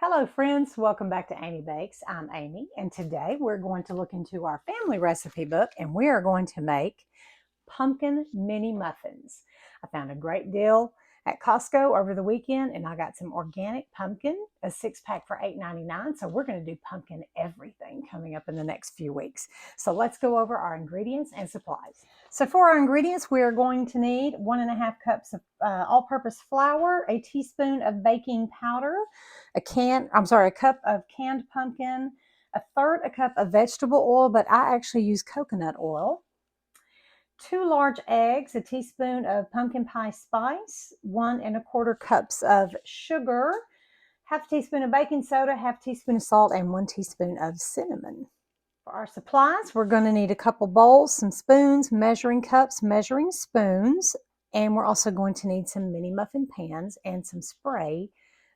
Hello friends, welcome back to Amy Bakes. I'm Amy, and today we're going to look into our family recipe book and we are going to make pumpkin mini muffins. I found a great deal at Costco over the weekend and I got some organic pumpkin, a 6-pack for $8.99. So we're going to do pumpkin everything coming up in the next few weeks. So let's go over our ingredients and supplies. So for our ingredients, we are going to need 1.5 cups of all-purpose flour, a teaspoon of baking powder, a cup of canned pumpkin, a cup of vegetable oil, but I actually use coconut oil, 2 large eggs, a teaspoon of pumpkin pie spice, 1¼ cups of sugar, half a teaspoon of baking soda, half teaspoon of salt, and 1 teaspoon of cinnamon. For our supplies, we're going to need a couple bowls, some spoons, measuring cups, measuring spoons, and we're also going to need some mini muffin pans and some spray,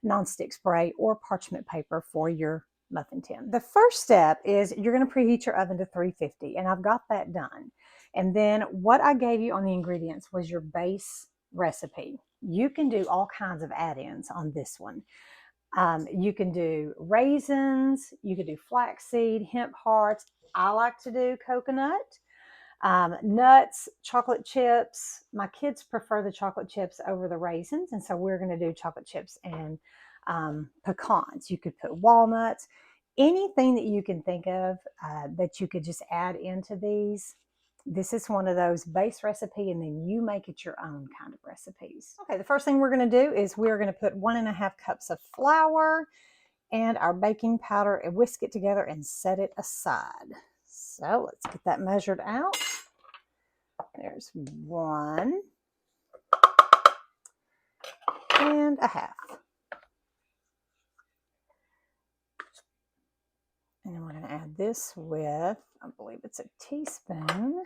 nonstick spray or parchment paper for your muffin tin. The first step is you're going to preheat your oven to 350, and I've got that done. And then what I gave you on the ingredients was your base recipe. You can do all kinds of add-ins on this one. You can do raisins, you could do flaxseed, hemp hearts. I like to do coconut, nuts, chocolate chips. My kids prefer the chocolate chips over the raisins, and so we're going to do chocolate chips and pecans. You could put walnuts, anything that you can think of that you could just add into these. This is one of those base recipe, and then you make it your own kind of recipes. Okay, the first thing we're going to do is we're going to put 1.5 cups of flour and our baking powder and whisk it together and set it aside. So let's get that measured out. There's 1.5. And then we're going to add this with, I believe it's a teaspoon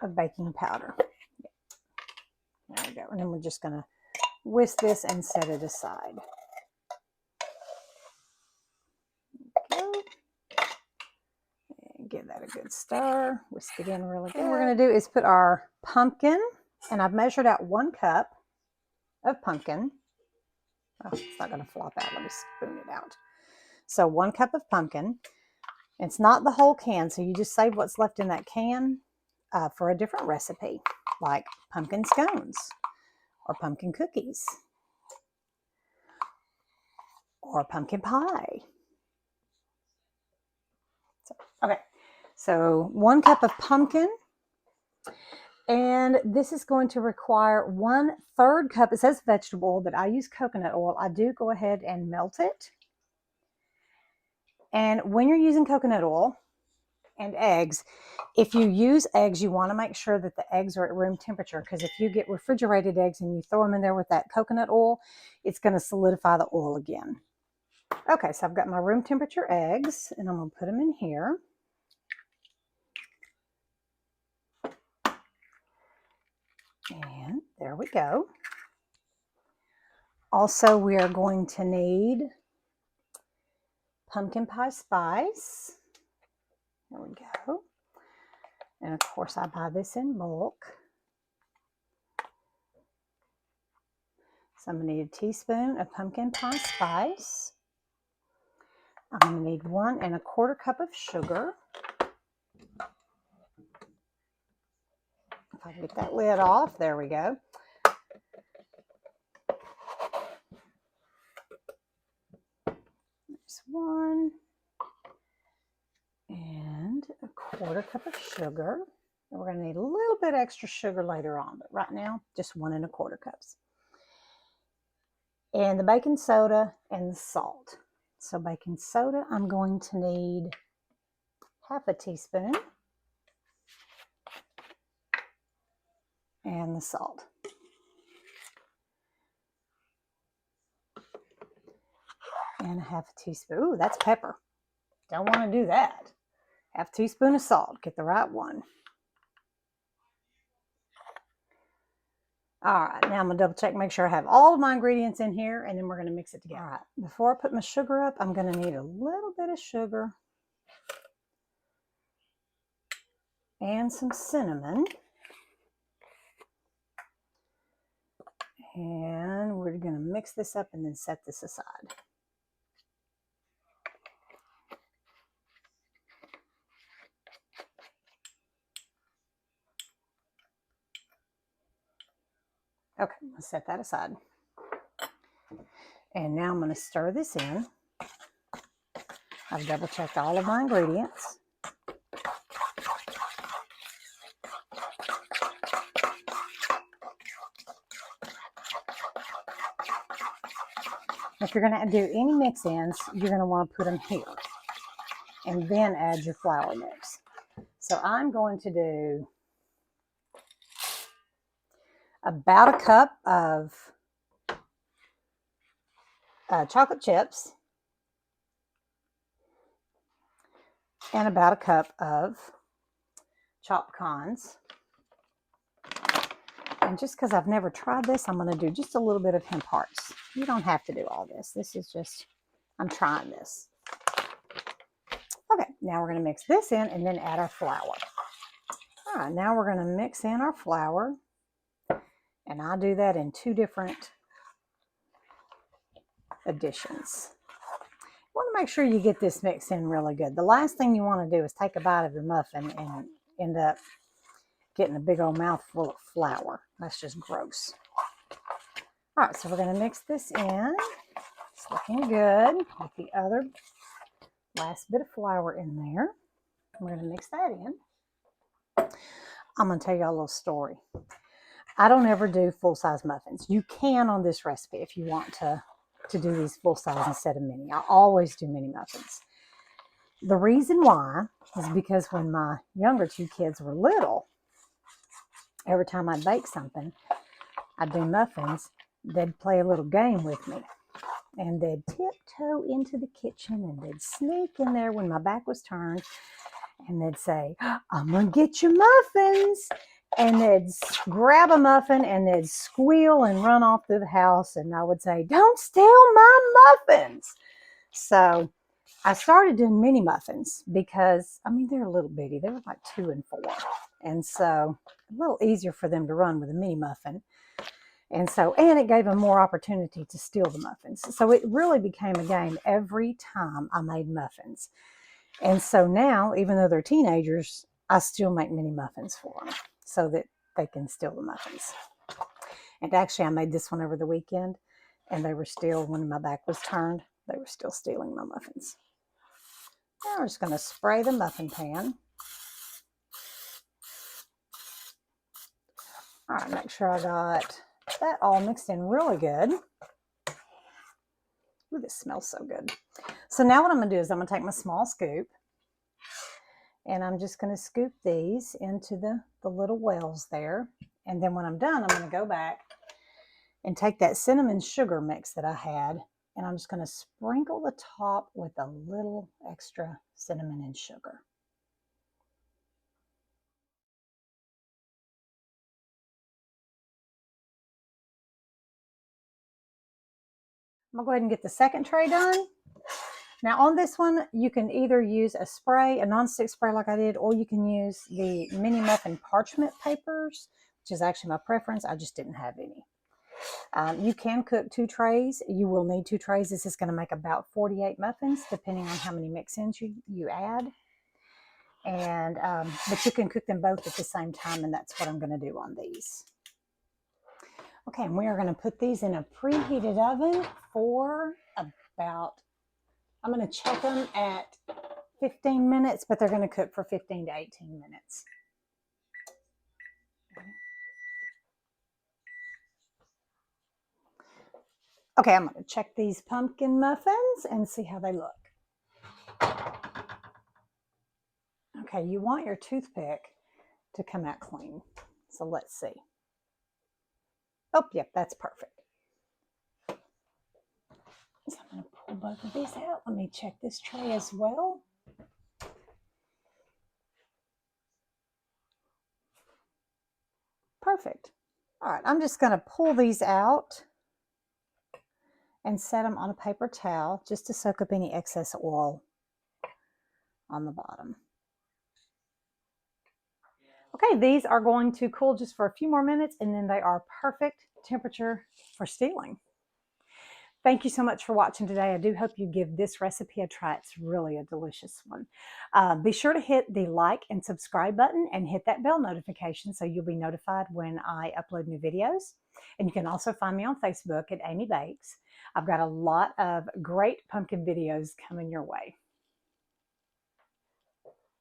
of baking powder. There we go. And then we're just going to whisk this and set it aside. There we go. And give that a good stir. Whisk it in really good. What we're going to do is put our pumpkin, and I've measured out 1 cup of pumpkin. Oh, it's not going to flop out. Let me spoon it out. So 1 cup of pumpkin. It's not the whole can, so you just save what's left in that can for a different recipe, like pumpkin scones or pumpkin cookies or pumpkin pie. So 1 cup of pumpkin. And this is going to require 1/3 cup. It says vegetable oil, but I use coconut oil. I do go ahead and melt it. And when you're using coconut oil and eggs, if you use eggs, you want to make sure that the eggs are at room temperature, because if you get refrigerated eggs and you throw them in there with that coconut oil, it's going to solidify the oil again. Okay, so I've got my room temperature eggs, and I'm going to put them in here. And there we go. Also, we are going to need pumpkin pie spice. There we go. And of course, I buy this in bulk. So I'm going to need a teaspoon of pumpkin pie spice. I'm going to need 1¼ cup of sugar. If I can get that lid off, there we go. There's 1. And 1/4 cup of sugar. And we're going to need a little bit extra sugar later on, but right now, just 1¼ cups. And the baking soda and the salt. So baking soda, I'm going to need half a teaspoon. And the salt. And half a teaspoon. Ooh, that's pepper. Don't want to do that. Half a teaspoon of salt. Get the right one. All right, now I'm going to double check, make sure I have all of my ingredients in here, and then we're going to mix it together. All right, before I put my sugar up, I'm going to need a little bit of sugar and some cinnamon. And we're we're going to mix this up and then set this aside. Okay, let's set that aside. And now I'm going to stir this in. I've double checked all of my ingredients. If you're going to do any mix-ins, you're going to want to put them here and then add your flour mix. So I'm going to do about a cup of chocolate chips and about a cup of chopped pecans. And just because I've never tried this, I'm going to do just a little bit of hemp hearts. You don't have to do all this. This is just, I'm trying this. Okay, now we're going to mix this in and then add our flour. All right, now we're going to mix in our flour. And I do that in 2 different additions. You want to make sure you get this mix in really good. The last thing you want to do is take a bite of your muffin and end up getting a big old mouthful of flour. That's just gross. All right, so we're going to mix this in. It's looking good. With the other last bit of flour in there. We're going to mix that in. I'm going to tell you a little story. I don't ever do full-size muffins. You can on this recipe if you want to do these full-size instead of mini. I always do mini muffins. The reason why is because when my younger 2 kids were little, every time I'd bake something, I'd do muffins, they'd play a little game with me. And they'd tiptoe into the kitchen and they'd sneak in there when my back was turned. And they'd say, I'm going to get your muffins. And they'd grab a muffin and they'd squeal and run off through the house. And I would say, don't steal my muffins. So I started doing mini muffins because, I mean, they're a little bitty. They were like 2 and 4. And so a little easier for them to run with a mini muffin. And it gave them more opportunity to steal the muffins. So it really became a game every time I made muffins. And so now, even though they're teenagers, I still make mini muffins for them so that they can steal the muffins. And actually, I made this one over the weekend, and they were still, when my back was turned, they were still stealing my muffins. Now we're just going to spray the muffin pan. All right, make sure I got that all mixed in really good. Ooh, this smells so good. So now what I'm going to do is I'm going to take my small scoop and I'm just going to scoop these into the little wells there. And then when I'm done, I'm going to go back and take that cinnamon sugar mix that I had and I'm just going to sprinkle the top with a little extra cinnamon and sugar. I'm going to go ahead and get the second tray done. Now on this one, you can either use a spray, a nonstick spray like I did, or you can use the mini muffin parchment papers, which is actually my preference. I just didn't have any. You can cook 2 trays. You will need 2 trays. This is going to make about 48 muffins, depending on how many mix-ins you add. And but you can cook them both at the same time, and that's what I'm going to do on these. Okay, and we are going to put these in a preheated oven for about, I'm going to check them at 15 minutes, but they're going to cook for 15 to 18 minutes. Okay, I'm going to check these pumpkin muffins and see how they look. Okay, you want your toothpick to come out clean. So let's see. Oh, yep, that's perfect. So I'm going to pull both of these out. Let me check this tray as well. Perfect. All right, I'm just going to pull these out and set them on a paper towel just to soak up any excess oil on the bottom. Okay, these are going to cool just for a few more minutes and then they are perfect temperature for stealing. Thank you so much for watching today. I do hope you give this recipe a try. It's really a delicious one. Be sure to hit the like and subscribe button and hit that bell notification so you'll be notified when I upload new videos. And you can also find me on Facebook at Amy Bakes. I've got a lot of great pumpkin videos coming your way.